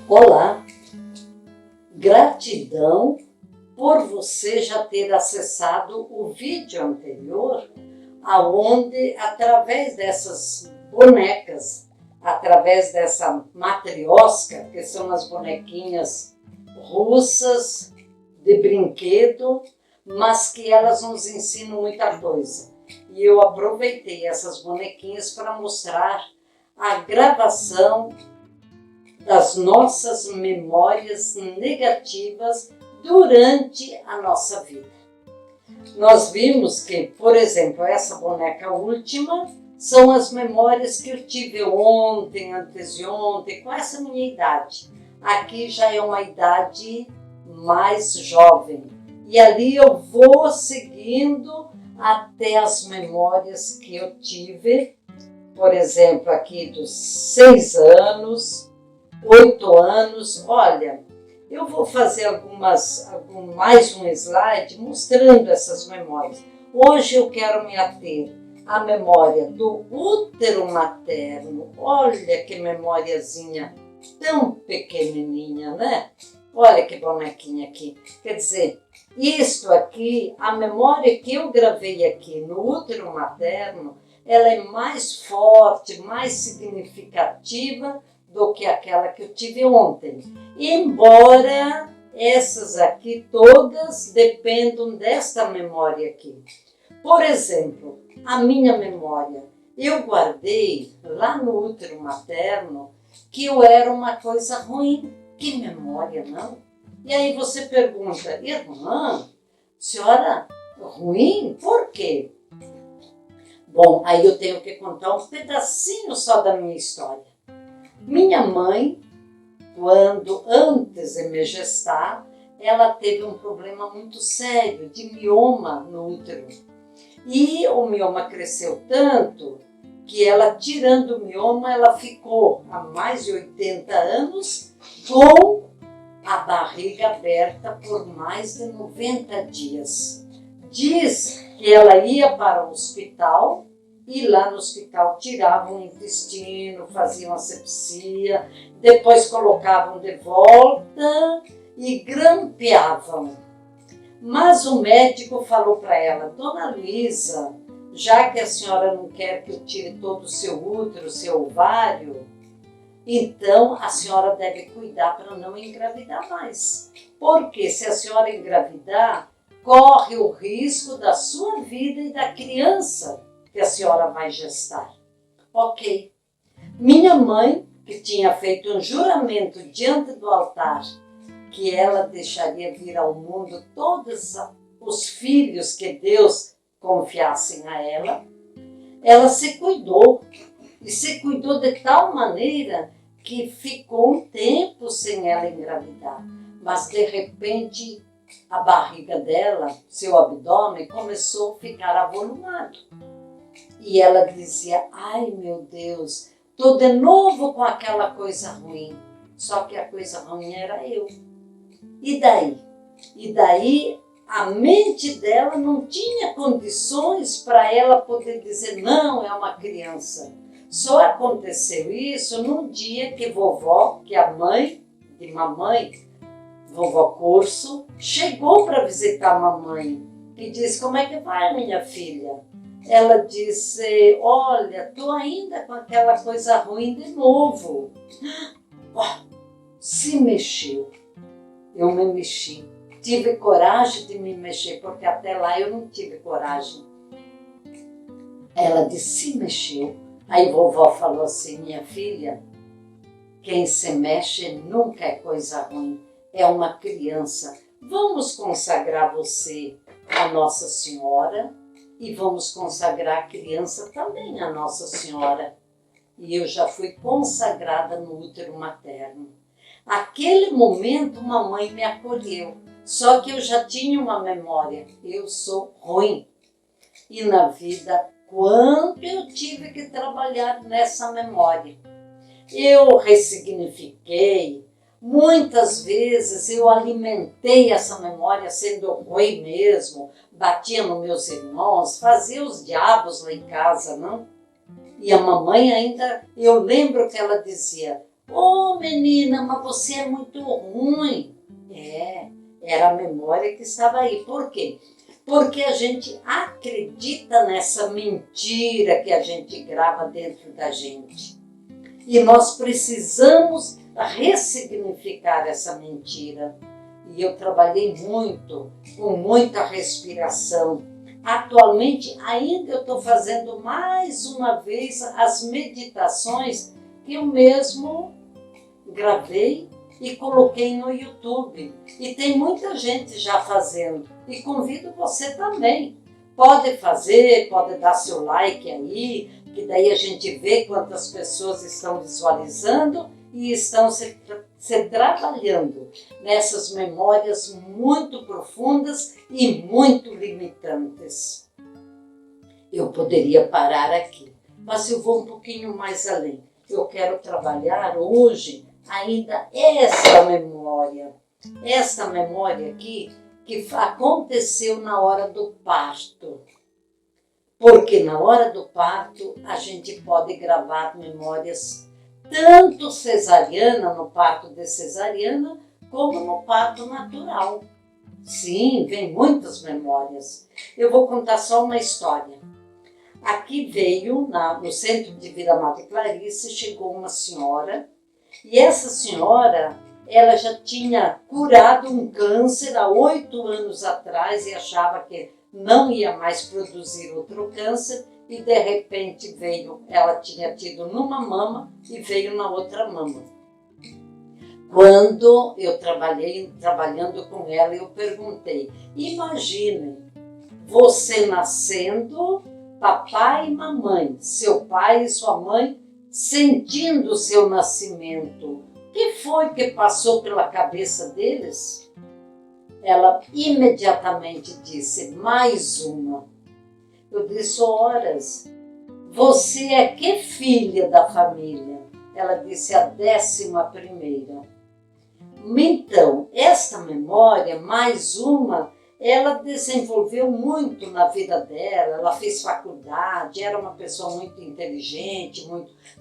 Olá, gratidão por você já ter acessado o vídeo anterior, aonde através dessas bonecas, através dessa matrioska, que são as bonequinhas russas de brinquedo, mas que elas nos ensinam muita coisa. E eu aproveitei essas bonequinhas para mostrar a gravação das nossas memórias negativas durante a nossa vida. Nós vimos que, por exemplo, essa boneca última são as memórias que eu tive ontem, antes de ontem, com essa minha idade. Aqui já é uma idade mais jovem. E ali eu vou seguindo até as memórias que eu tive, por exemplo, aqui dos 6 anos, 8 anos. Olha, eu vou fazer mais um slide mostrando essas memórias. Hoje eu quero me ater à memória do útero materno. Olha que memoriazinha tão pequenininha, né? Olha que bonequinha aqui. Quer dizer, isto aqui, a memória que eu gravei aqui no útero materno, ela é mais forte, mais significativa do que aquela que eu tive ontem. Embora essas aqui todas dependam desta memória aqui. Por exemplo, a minha memória. Eu guardei lá no útero materno que eu era uma coisa ruim. Que memória, não? E aí você pergunta, irmã, senhora ruim? Por quê? Bom, aí eu tenho que contar um pedacinho só da minha história. Minha mãe, antes de me gestar, ela teve um problema muito sério de mioma no útero. E o mioma cresceu tanto que ela, tirando o mioma, ela ficou há mais de 80 anos com a barriga aberta por mais de 90 dias. Diz que ela ia para o hospital e lá no hospital tiravam o intestino, faziam asepsia, depois colocavam de volta e grampeavam. Mas o médico falou para ela, Dona Luísa, já que a senhora não quer que eu tire todo o seu útero, seu ovário, então a senhora deve cuidar para não engravidar mais. Porque se a senhora engravidar, corre o risco da sua vida e da criança que a senhora vai gestar. Ok. Minha mãe, que tinha feito um juramento diante do altar, que ela deixaria vir ao mundo todos os filhos que Deus confiassem a ela, ela se cuidou. E se cuidou de tal maneira que ficou um tempo sem ela engravidar. Mas de repente a barriga dela, seu abdômen, começou a ficar avolumado. E ela dizia, ai meu Deus, estou de novo com aquela coisa ruim. Só que a coisa ruim era eu. E daí? E daí a mente dela não tinha condições para ela poder dizer, não, é uma criança. Só aconteceu isso num dia que vovó, que é a mãe de mamãe, vovó Curso, chegou para visitar a mamãe e disse, como é que vai, minha filha? Ela disse, olha, estou ainda com aquela coisa ruim de novo. Oh, se mexeu. Eu me mexi. Tive coragem de me mexer, porque até lá eu não tive coragem. Ela disse, se mexeu. Aí vovó falou assim, minha filha, quem se mexe nunca é coisa ruim, é uma criança. Vamos consagrar você à Nossa Senhora e vamos consagrar a criança também à Nossa Senhora. E eu já fui consagrada no útero materno. Aquele momento, mamãe me acolheu, só que eu já tinha uma memória, eu sou ruim. E na vida, quanto eu tive que trabalhar nessa memória. Eu ressignifiquei, muitas vezes eu alimentei essa memória sendo ruim mesmo, batia nos meus irmãos, fazia os diabos lá em casa, não? E a mamãe ainda, eu lembro que ela dizia, Ô menina, mas você é muito ruim. Era a memória que estava aí. Por quê? Porque a gente acredita nessa mentira que a gente grava dentro da gente. E nós precisamos ressignificar essa mentira. E eu trabalhei muito, com muita respiração. Atualmente, ainda eu estou fazendo mais uma vez as meditações que eu mesmo gravei e coloquei no YouTube. E tem muita gente já fazendo. E convido você também. Pode fazer, pode dar seu like aí, que daí a gente vê quantas pessoas estão visualizando e estão se trabalhando nessas memórias muito profundas e muito limitantes. Eu poderia parar aqui, mas eu vou um pouquinho mais além. Eu quero trabalhar hoje ainda esta memória aqui que aconteceu na hora do parto. Porque na hora do parto a gente pode gravar memórias tanto cesariana, no parto de cesariana, como no parto natural. Sim, vem muitas memórias. Eu vou contar só uma história. Aqui veio, no Centro de Vida Madre Clarice, chegou uma senhora, e essa senhora, ela já tinha curado um câncer há 8 anos atrás e achava que não ia mais produzir outro câncer, e de repente veio, ela tinha tido numa mama e veio na outra mama. Quando eu trabalhando com ela, eu perguntei, imagine você nascendo, papai e mamãe, seu pai e sua mãe, sentindo o seu nascimento. O que foi que passou pela cabeça deles? Ela imediatamente disse, mais uma. Eu disse, horas, você é que filha da família? Ela disse, a 11ª. Então, esta memória, mais uma, ela desenvolveu muito na vida dela, ela fez faculdade, era uma pessoa muito inteligente,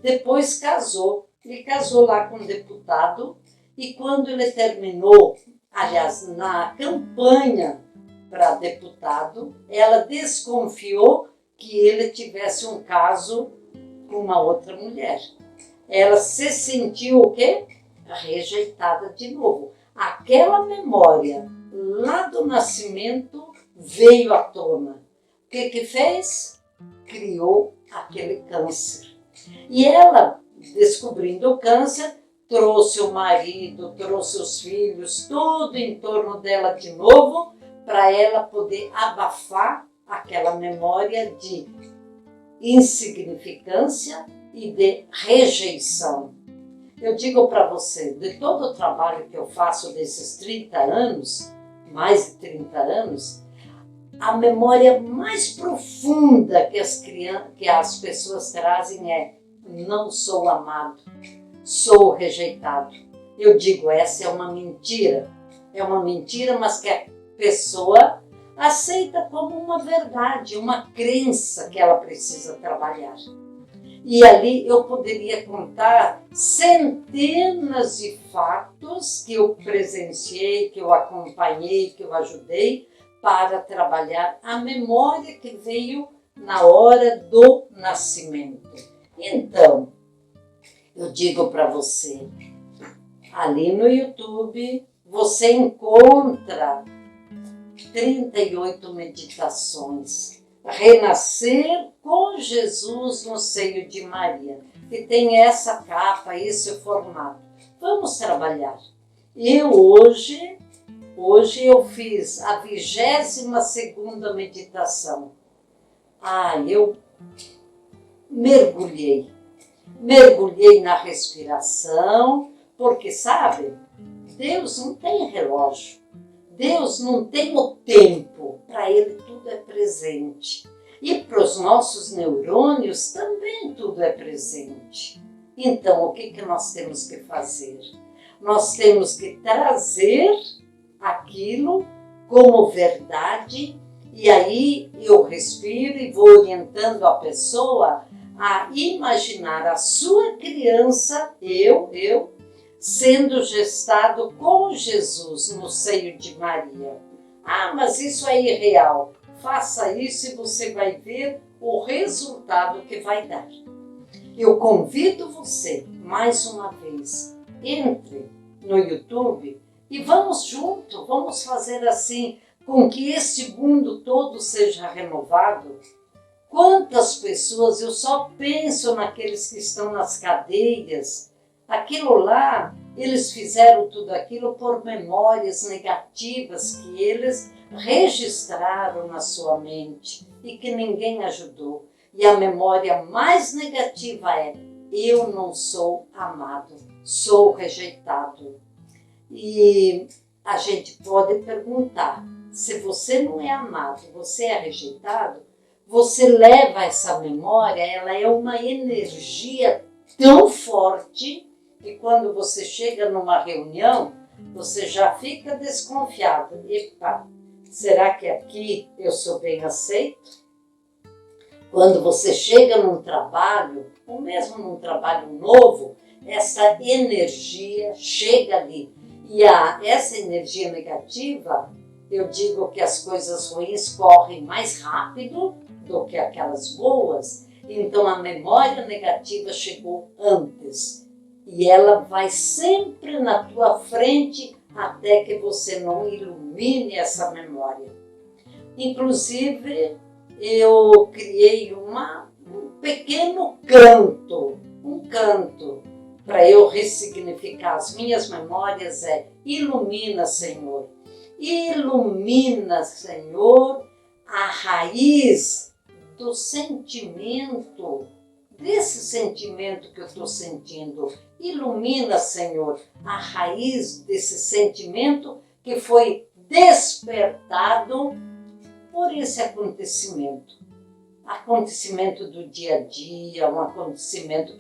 Depois casou, ele casou lá com um deputado, e quando ele terminou, aliás, na campanha para deputado, ela desconfiou que ele tivesse um caso com uma outra mulher. Ela se sentiu o quê? Rejeitada de novo. Aquela memória lá do nascimento veio à tona. O que fez? Criou aquele câncer. E ela, descobrindo o câncer, trouxe o marido, trouxe os filhos, tudo em torno dela de novo, para ela poder abafar aquela memória de insignificância e de rejeição. Eu digo para você, de todo o trabalho que eu faço desses 30 anos, mais de 30 anos, a memória mais profunda que as pessoas trazem é: não sou amado, sou rejeitado. Eu digo, essa é uma mentira, mas que a pessoa aceita como uma verdade, uma crença que ela precisa trabalhar. E ali eu poderia contar centenas de fatos que eu presenciei, que eu acompanhei, que eu ajudei para trabalhar a memória que veio na hora do nascimento. Então, eu digo para você, ali no YouTube você encontra 38 meditações. Renascer com Jesus no seio de Maria, que tem essa capa, esse formato. Vamos trabalhar. Eu hoje eu fiz a 22ª meditação. Eu mergulhei na respiração, porque sabe, Deus não tem relógio. Deus não tem o tempo, para Ele tudo é presente. E para os nossos neurônios também tudo é presente. Então, o que nós temos que fazer? Nós temos que trazer aquilo como verdade, e aí eu respiro e vou orientando a pessoa a imaginar a sua criança, eu, sendo gestado com Jesus no seio de Maria. Ah, mas isso é irreal. Faça isso e você vai ver o resultado que vai dar. Eu convido você, mais uma vez, entre no YouTube e vamos junto, vamos fazer assim, com que este mundo todo seja renovado. Quantas pessoas, eu só penso naqueles que estão nas cadeias, aquilo lá, eles fizeram tudo aquilo por memórias negativas que eles registraram na sua mente e que ninguém ajudou. E a memória mais negativa é: eu não sou amado, sou rejeitado. E a gente pode perguntar, se você não é amado, você é rejeitado, você leva essa memória, ela é uma energia tão forte que quando você chega numa reunião, você já fica desconfiado. Epa, será que aqui eu sou bem aceito? Quando você chega num trabalho, ou mesmo num trabalho novo, essa energia chega ali. E essa energia negativa, eu digo que as coisas ruins correm mais rápido do que aquelas boas, então a memória negativa chegou antes. E ela vai sempre na tua frente até que você não ilumine essa memória. Inclusive, eu criei um pequeno canto, para eu ressignificar as minhas memórias, ilumina, Senhor. Ilumina, Senhor, a raiz do sentimento, desse sentimento que eu estou sentindo. Ilumina, Senhor, a raiz desse sentimento que foi despertado por esse acontecimento. Acontecimento do dia a dia, um acontecimento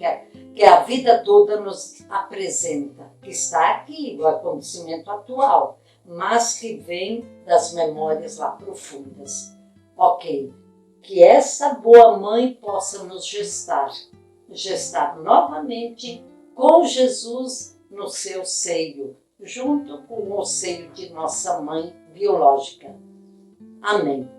que a vida toda nos apresenta, que está aqui, o acontecimento atual, mas que vem das memórias lá profundas. Ok, que essa boa mãe possa nos gestar novamente com Jesus no seu seio, junto com o seio de nossa mãe biológica. Amém.